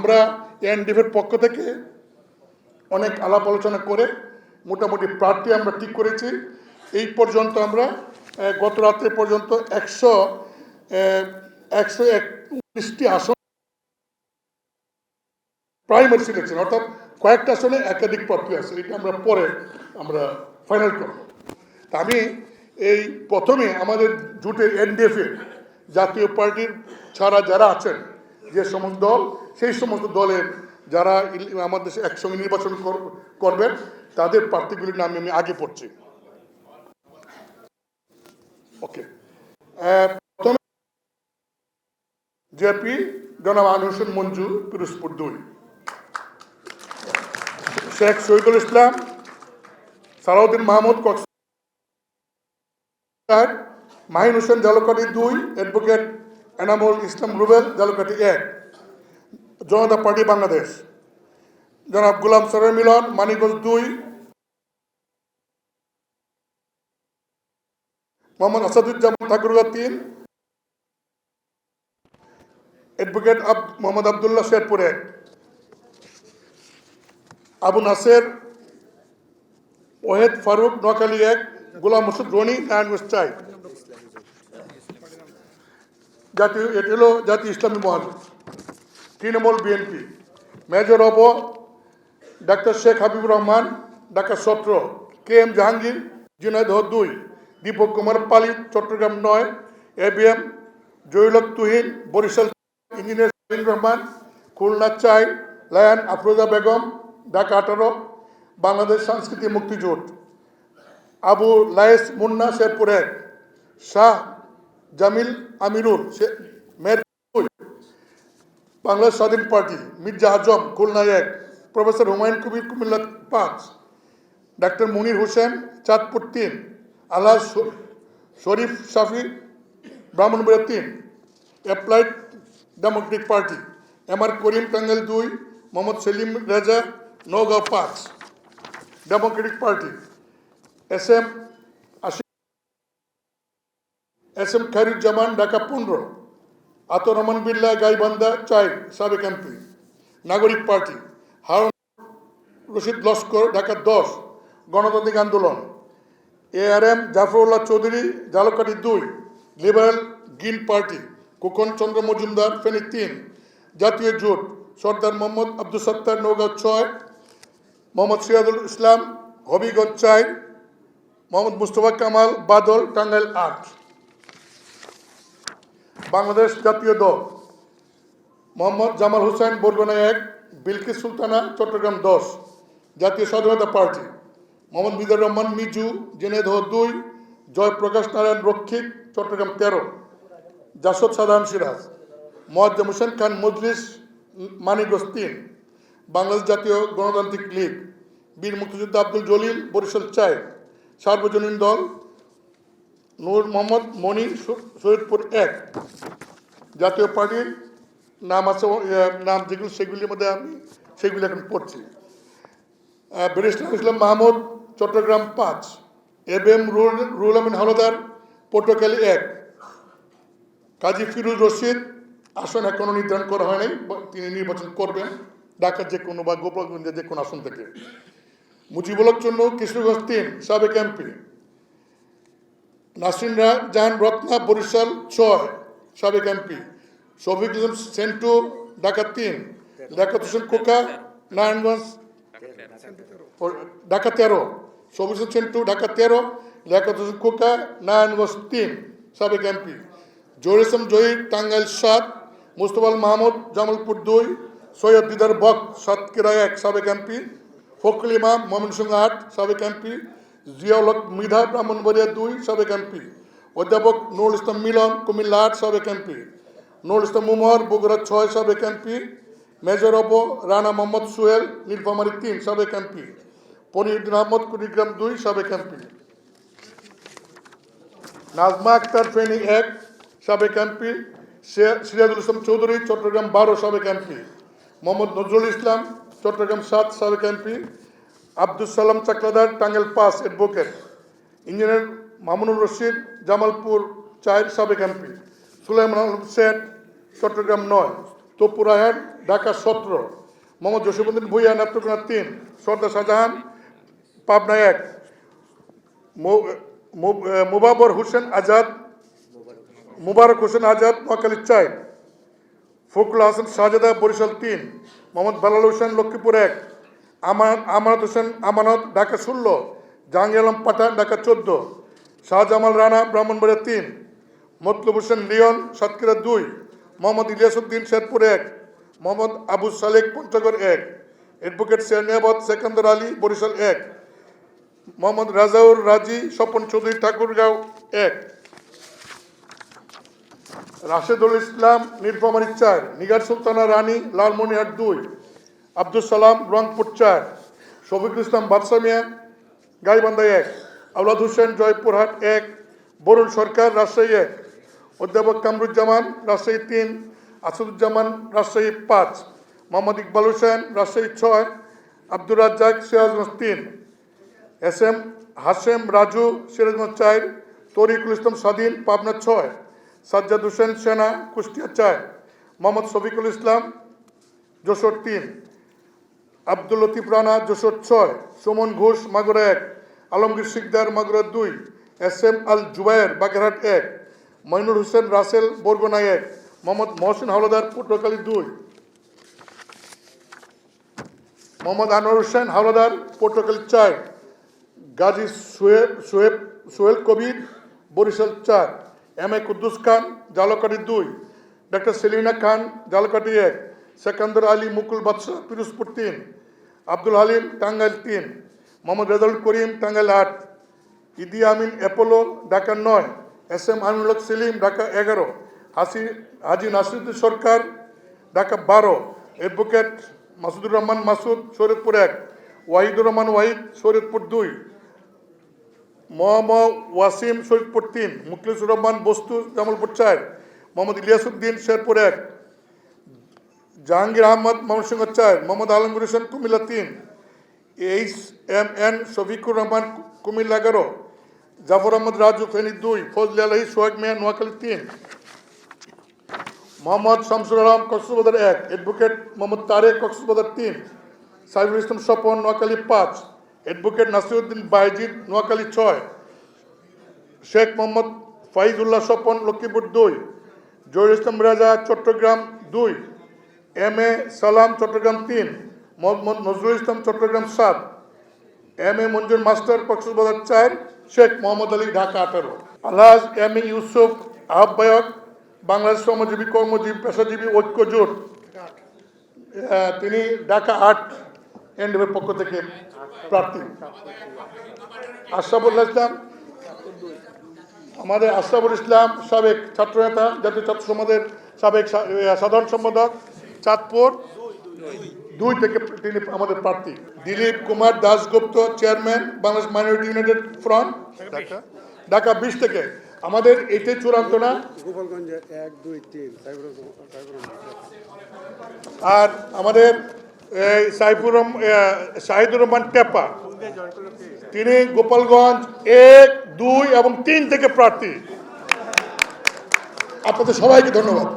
আমরা এনডিএফের পক্ষ থেকে অনেক আলাপ আলোচনা করে মোটামুটি প্রার্থী আমরা ঠিক করেছি। এই পর্যন্ত আমরা গত রাত্রে পর্যন্ত 119টি আসন প্রাইমারি সিলেকশন, অর্থাৎ কয়েকটা আসনে একাধিক প্রার্থী আছে, এটা আমরা পরে ফাইনাল করব। তা আমি এই প্রথমে আমাদের জোটের এনডিএফে জাতীয় পার্টির ছাড়া যারা আছেন যে সমস্ত দল, সেই সমস্ত দলের যারা আমাদের দেশে একসঙ্গে নির্বাচন করবেন তাদের প্রার্থীগুলির নামে আমি আগে পড়ছি। ওকে, প্রথমে জেপি জনাব আমির হোসেন মঞ্জু, পিরোজপুর 2। শেখ শহীদুল ইসলাম, সালাউদ্দিন মাহমুদ, কক্সবাজার। মাহিন হোসেন, জালকাঠি 2। Advocate Enamul Islam Rubel, Jhalakathi 1, Janata party Bangladesh. জনাব গোলাম সরের মিলন, মানিকগঞ্জ 2। মোহাম্মদ আসাদুজ্জামান, ঠাকুরগাঁ 3। অ্যাডভোকেট মোহাম্মদ আবদুল্লাহ, শেরপুর 1। আবু নাসের ওহেদ ফারুক, নোয়াখালী 1। গোলাম মসুদ রনি, নারায়ণগঞ্জ 4। এটি হলো জাতীয় ইসলামী মহাজোট। তৃণমূল বিএনপি, মেজর অব ডাক্তার Sheikh Habibur Rahman, Dhaka 17। K M Jahangir, Jhenaidah 2। Dipak Kumar Palit, Chattogram 9। ABM জয়ুলক Tuhin, Barishal. Engineer Shahin Rahman, Khulna 4। Lion Afroza Begum, Dhaka 18। Bangladesh Sanskriti Muktijot, Abu Layes Munna, Sherpur 1। Shah Jamil Amirul, Mirpur 2। Bangladesh Swadhin party, Mirza Azam, Khulna 1। Professor Humayun Kabir, Cumilla 5। ডাক্তার মুনির হোসেন, চাঁদপুর 3। আলহাজ Sharif Shafi, Brahmanbaria 3। Applied democratic party, M R Karim, Tangail 2। Mohammad Selim Reza, Naogaon 5। Democratic party, S M Khairuzzaman, Dhaka 15। Atar Rahman Billah, Gaibandha 4, সাবেক MP. Nagorik party, Harun Rashid Laskar, Dhaka 10, Ganatantrik Andolan. ARM Jafrullah Chowdhury, Jhalakathi 2। Liberal green party, Khokon Chandra Majumdar, Feni 3। Jatiya জোট, সর্দার মোহাম্মদ আব্দুল সত্তার, নওগাঁ 6। মোহাম্মদ সিরাজুল ইসলাম, হবিগঞ্জ 4। মোহাম্মদ মুস্তফা কামাল বাদল, টাঙ্গাইল 8। বাংলাদেশ জাতীয় দল, মোহাম্মদ জামাল হোসেন, বরগুনা 1। বিলকিস সুলতানা, চট্টগ্রাম 10। জাতীয় স্বাধীনতা পার্টি, মোহাম্মদ মিজানুর রহমান মিজু, ঝিনাইদহ 2। জয়প্রকাশ নারায়ণ রক্ষিত, চট্টগ্রাম 13। জাসদ সাধারণ সিরাজ, মোয়াজ্জেম হোসেন খান মজলিস, মানিকগঞ্জ 3। বাংলাদেশ জাতীয় গণতান্ত্রিক লীগ, বীর মুক্তিযোদ্ধা আব্দুল জলিল, বরিশাল 4। সার্বজনীন দল, নূর মোহাম্মদ মনি, শহীদপুর 1। জাতীয় পার্টির নাম আছে, নাম যেগুলো সেগুলির মধ্যে আমি সেগুলি এখন পড়ছি। ব্যারিস্টার ইসলাম মাহমুদ, চট্টগ্রাম 5। এবিএম রুহুল আমিন হাওলাদার, পটুয়াখালী 1। কাজী ফিরোজ রশিদ, আসন এখনও নির্ধারণ করা হয় নাই, তিনি নির্বাচন করবেন ঢাকার যে কোনো বা গোপালগঞ্জের যে কোনো আসন থেকে। মুজিবুল হক চন্নু, কিশোরগঞ্জ 3, সাবেক এমপি। নাসরিন জাহান রত্না, বরিশাল 6, সাবেক এমপি। শফিক ইসলাম সেন্টু, ঢাকা 3। লিয়াকত হোসেন খোকা, নারায়ণগঞ্জ, ঢাকা 13। শফিক ইসলাম সেন্টু, ঢাকা 13। লিয়াকত হোসেন খোকা, নারায়ণগঞ্জ 3, সাবেক এমপি। জহির ইসলাম জহির, টাঙ্গাইল 7। মুস্তফা মাহমুদ, জামালপুর 2। সৈয়দ দিদার বক, সাতক্ষীরা 1, সাবেক এমপি। ফখরুল ইমাম, ময়মনসিংহ 8, সাবেক এমপি। জিয়াউল হক মৃধা, ব্রাহ্মণবাড়িয়া 2, সাবেক এমপি। অধ্যাপক নুরুল ইসলাম মিলন, কুমিল্লা 8, সাবেক এমপি। নুরুল ইসলাম মুমর, বগুড়া 6, সাবেক MP. Major of Rana Mohammad Sohel, Nilphamari 3, সাবেক এমপি। পনিরুদ্দিন আহমদ, কুড়িগ্রাম 2, সাবেক এমপি। নাজমা আক্তার, ফেনী 1, সাবেক এমপি। সিরাজুল ইসলাম চৌধুরী, চট্টগ্রাম 12, সাবেক এমপি। মোহাম্মদ নজরুল ইসলাম, চট্টগ্রাম 7, সাবেক MP. Abdul Salam Chakladar, Tangail 5, advocate. Engineer Mamunur Rashid, Jamalpur 4, সাবেক এমপি। সুলাইমান আল শেঠ, চট্টগ্রাম 9। তপুর রায়হান, ঢাকা 17। মোহাম্মদ জসিমউদ্দিন ভূঁইয়া নেত্রকোনা 3, সর্দার শাহজাহান পাবনা 1, মুবারক হোসেন আজাদ নোয়াখালী 4, ফখরুল হাসান শাহজাদা বরিশাল 3, মোহাম্মদ বেলাল হোসেন লক্ষ্মীপুর 1, আমানত হোসেন আমানত ঢাকা 16, জাহাঙ্গীর আলম পাঠান ঢাকা 14, শাহজামাল রানা ব্রাহ্মণবাড়িয়া 3, মতলুব হোসেন লিয়ন সাতক্ষীরা 2, মোহাম্মদ ইলিয়াসউদ্দিন শেরপুর 1, মোহাম্মদ আবু সালেক পঞ্চগড় 1, অ্যাডভোকেট সেরনিয়াবাদ সেকান্দর আলী বরিশাল 1, মোহাম্মদ রাজাউর রাজি স্বপন চৌধুরী ঠাকুরগাঁও 1, রাশেদুল ইসলাম নীলফামারী 4, নিগার সুলতানা রানী লালমনিরহাট 2, আব্দুল সালাম রংপুর 4, শফিকুল ইসলাম বাদশা মিয়া গাইবান্ধা 1, আওলাদ হোসেন জয়পুরহাট 1, বরুণ সরকার রাজশাহী 1, অধ্যাপক কামরুজ্জামান রাজশাহী 3, আসাদুজ্জামান রাজশাহী 5, মোহাম্মদ ইকবাল হোসেন রাজশাহী 6, আব্দুর রাজ্জাক সিরাজগঞ্জ 3, এস এম হাশেম রাজু সিরাজগঞ্জ 4, তরিকুল ইসলাম স্বাধীন পাবনা 6, সাজ্জাদ হোসেন সেনা Kushtia 4, Mohammad Shafiqul Islam Jessore 3, Abdul Latif Rana Jessore 6, Suman Ghosh Magura 1, Alamgir Sikdar Magura 2, S M Al Zubair Bagerhat 1, Moinul Hossain Rasel Barguna 1, Mohammad Mohsin Howlader Patuakhali 2, Mohammad Anwar Hossain Howlader Patuakhali 4, Gazi Sohel Kabir Barishal 4, M A Quddus Khan Jhalakathi 2, doctor Selina Khan Jhalakathi 1, Sekandar Ali Mukul Badshah Pirojpur 3, Abdul Halim Tangail 3, Mohammad Rezaul Karim Tangail 8, Idi Amin Apollo Dhaka 9, S M Aminul Haque Selim Dhaka 11, হাজি নাসিরুদ্দিন সরকার ঢাকা 12, অ্যাডভোকেট মাসুদুর রহমান মাসুদ শরীয়তপুর 1, ওয়াহিদুর রহমান ওয়াহিদ শরীয়তপুর 2, মোহাম্মদ ওয়াসিম শরীয়তপুর 3, মুখলিসুর রহমান বস্তু Jamalpur 4, Mohammad Iliasuddin Sherpur 1, Jahangir Ahmed Mymensingh 4, Mohammad Alamgir Hossain Comilla 3, H M N Shafiqur Rahman Comilla 11, Zafar Ahmed Raju Feni 2, Fazle Elahi Sohag Mia Noakhali 3, Mohammad Shamsul Alam Cox's Bazar 1, advocate Mohammad Tarek Cox's Bazar 3, Saiful Islam Swapan Noakhali 5, advocate Nasiruddin Baizid Noakhali 6, Sheikh Mohammad Faizullah Swapan Lakshmipur 2, Zahir Islam Raja Chittagong 2, M A Salam Chittagong 3, Mohammad Nazrul Islam Chittagong 7, M A Manjur master Cox's Bazar 4, Sheikh Mohammad Ali Dhaka 18, Alhaj M A Yusuf আহ্বায়ক বাংলাদেশ শ্রমজীবী কর্মজীবী পেশাজীবী ঐক্য জোট, তিনি ঢাকা 8 এনডিএফের পক্ষ থেকে প্রার্থী। আশরাফুল ইসলাম আমাদের আশরাফুল ইসলাম সাবেক ছাত্রনেতা জাতীয় ছাত্র সমাজের সাবেক সাধারণ সম্পাদক চাঁদপুর 2 থেকে তিনি আমাদের প্রার্থী। Dilip Kumar Dasgupta chairman Bangladesh minority United front Dhaka 20 থেকে। আমাদের এটাই চূড়ান্ত না, গোপালগঞ্জে 1 2 3 আর আমাদের শাহিদুর রহমান টেপা তিনি গোপালগঞ্জ 1 2 এবং 3 থেকে প্রার্থী। আপনাদের সবাইকে ধন্যবাদ।